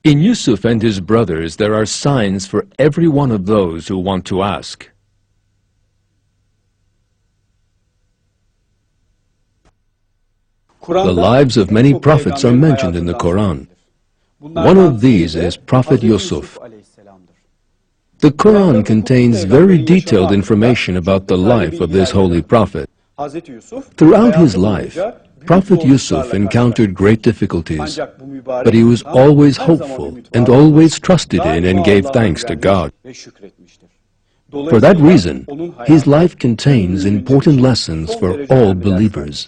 In Yusuf and his brothers there are signs for every one of those who want to ask. The lives of many prophets are mentioned in the Quran. One of these is Prophet Yusuf. The Quran contains very detailed information about the life of this holy prophet. Throughout his life, Prophet Yusuf encountered great difficulties, but he was always hopeful and always trusted in and gave thanks to God. For that reason, his life contains important lessons for all believers.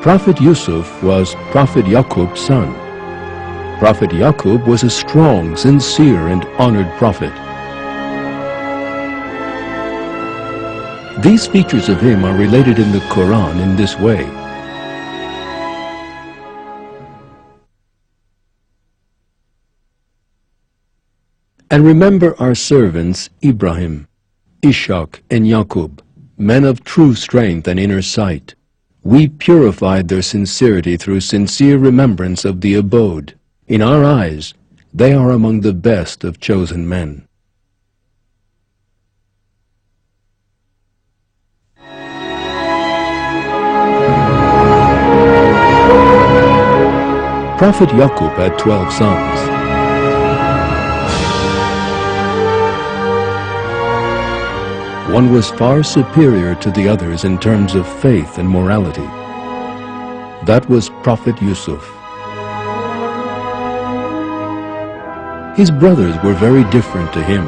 Prophet Yusuf was Prophet Yaqub's son. Prophet Yaqub was a strong, sincere, and honored prophet. These features of him are related in the Quran in this way. And remember our servants Ibrahim, Ishaq, and Yaqub, men of true strength and inner sight. We purified their sincerity through sincere remembrance of the abode. In our eyes, they are among the best of chosen men. Prophet Yaqub had 12 sons. One was far superior to the others in terms of faith and morality. That was Prophet Yusuf. His brothers were very different to him.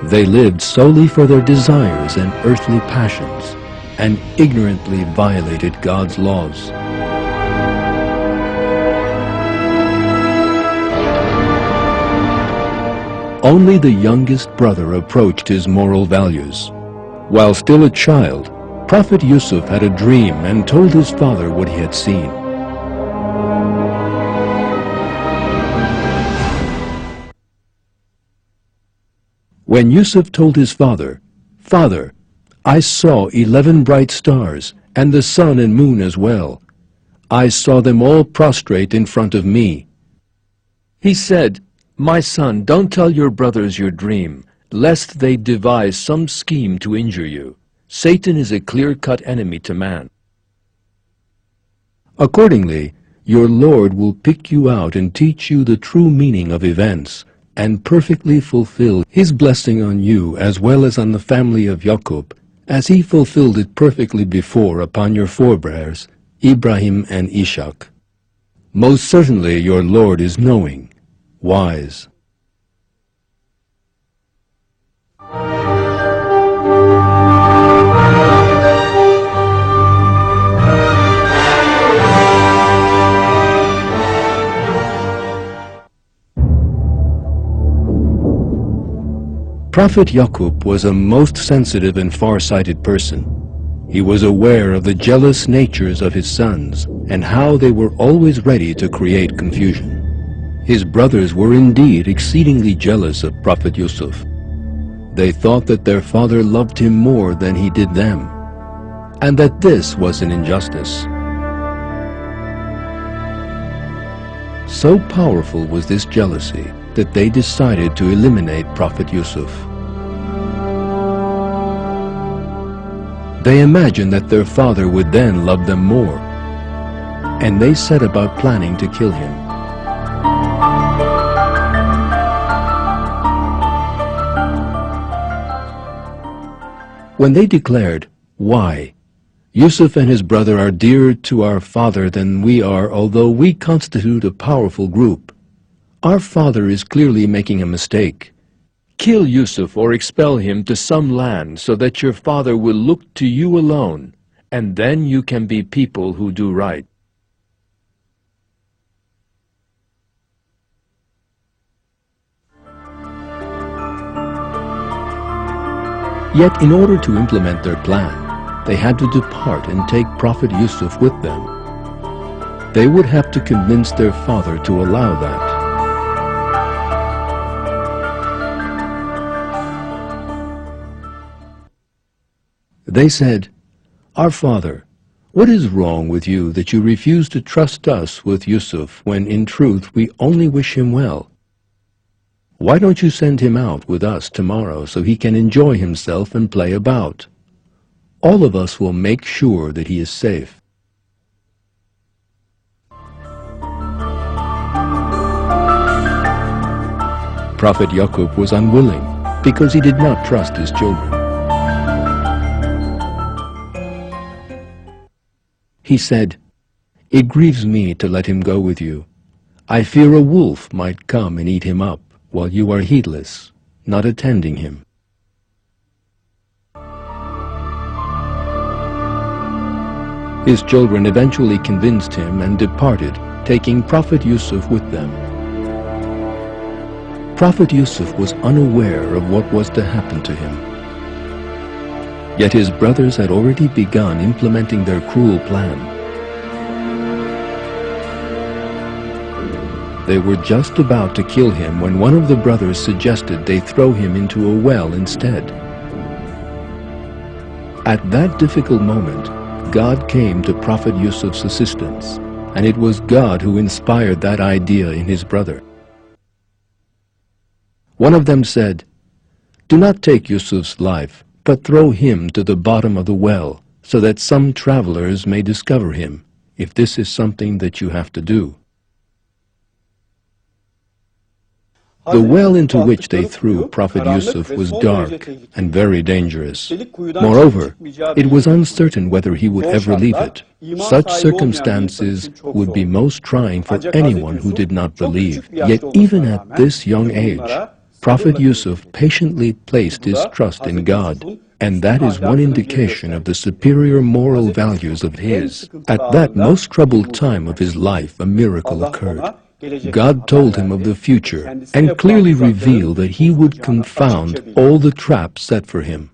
They lived solely for their desires and earthly passions, and ignorantly violated God's laws. Only the youngest brother approached his moral values. While still a child, Prophet Yusuf had a dream and told his father what he had seen. When Yusuf told his father, "Father, I saw 11 bright stars, and the sun and moon as well. I saw them all prostrate in front of me." He said, "My son, don't tell your brothers your dream, lest they devise some scheme to injure you. Satan is a clear-cut enemy to man. Accordingly, your Lord will pick you out and teach you the true meaning of events, and perfectly fulfill His blessing on you as well as on the family of Yaqub, as He fulfilled it perfectly before upon your forebears, Ibrahim and Ishaq. Most certainly your Lord is knowing, wise." Prophet Yaqub was a most sensitive and far-sighted person. He was aware of the jealous natures of his sons and how they were always ready to create confusion. His brothers were indeed exceedingly jealous of Prophet Yusuf. They thought that their father loved him more than he did them, and that this was an injustice. So powerful was this jealousy that they decided to eliminate Prophet Yusuf. They imagined that their father would then love them more, and they set about planning to kill him. When they declared, "Why? Yusuf and his brother are dearer to our father than we are, although we constitute a powerful group. Our father is clearly making a mistake. Kill Yusuf or expel him to some land so that your father will look to you alone, and then you can be people who do right." Yet in order to implement their plan, they had to depart and take Prophet Yusuf with them. They would have to convince their father to allow that. They said, "Our father, what is wrong with you that you refuse to trust us with Yusuf when in truth we only wish him well? Why don't you send him out with us tomorrow so he can enjoy himself and play about? All of us will make sure that he is safe." Prophet Yaqub was unwilling because he did not trust his children. He said, "It grieves me to let him go with you. I fear a wolf might come and eat him up while you are heedless, not attending him." His children eventually convinced him and departed, taking Prophet Yusuf with them. Prophet Yusuf was unaware of what was to happen to him. Yet his brothers had already begun implementing their cruel plan. They were just about to kill him when one of the brothers suggested they throw him into a well instead. At that difficult moment, God came to Prophet Yusuf's assistance, and it was God who inspired that idea in his brother. One of them said, "Do not take Yusuf's life, but throw him to the bottom of the well, so that some travelers may discover him, if this is something that you have to do." The well into which they threw Prophet Yusuf was dark and very dangerous. Moreover, it was uncertain whether he would ever leave it. Such circumstances would be most trying for anyone who did not believe. Yet even at this young age, Prophet Yusuf patiently placed his trust in God, and that is one indication of the superior moral values of his. At that most troubled time of his life, a miracle occurred. God told him of the future and clearly revealed that he would confound all the traps set for him.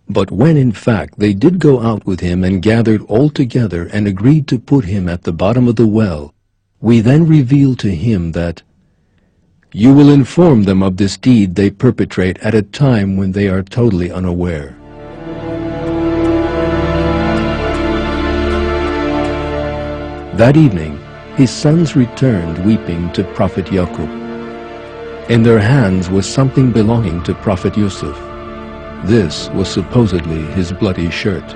But when in fact they did go out with him and gathered all together and agreed to put him at the bottom of the well, we then revealed to him that, "You will inform them of this deed they perpetrate at a time when they are totally unaware." That evening, his sons returned weeping to Prophet Yaqub. In their hands was something belonging to Prophet Yusuf. This was supposedly his bloody shirt.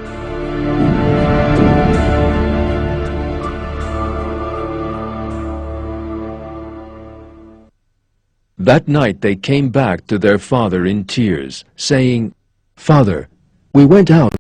That night they came back to their father in tears, saying, "Father, we went out